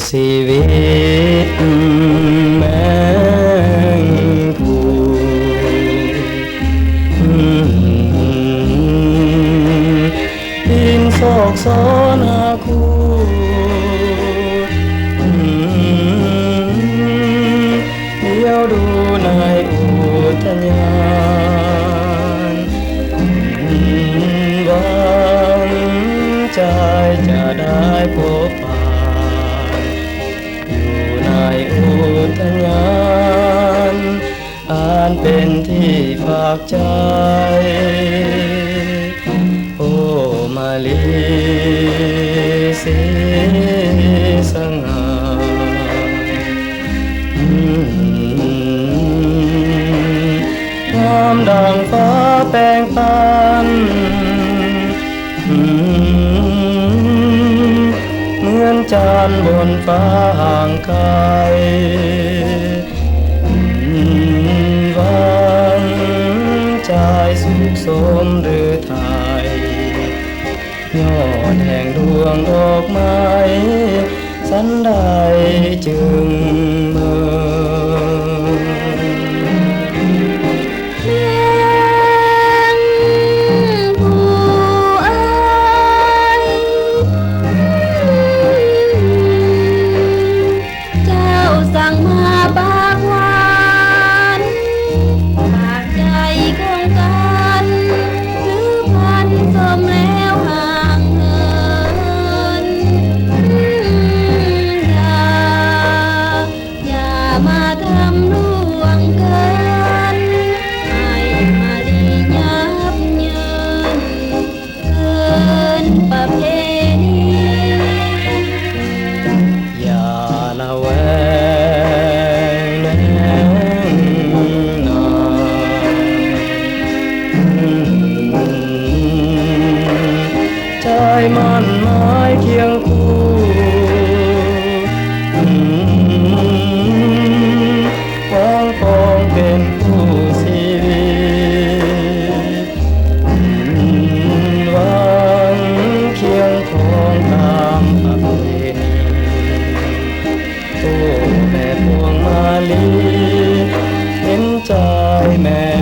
ชีวิตแมงผู้ดินโศกโซนาคูเดี๋ยวดูในอุทยานหวังใจจะได้พบปะอยู่ในอุทยานอันเป็นที่ฝากใจโอ้มาลีสีสง่างามดังฟ้าแปลงปันเหมือนจันทร์บนฟ้าห่างไกลหวังใจสุขสมหรือไทยยอดแห่งดวงดอกไม้สันใดจึงเมื่อสั่งมาปากหวานปากใจคงกันหรือพันสมแล้วห่างเหินอย่ามาทำล่วงเกินให้มาลียับเยินเกินประเพณีอย่าละแวใจมันหมายเคียงคู่หวังคงเป็นคู่ชีวิตหวังเคียงคงตามประเพณีโอ้แม่พวงมาลีเห็นใจแม่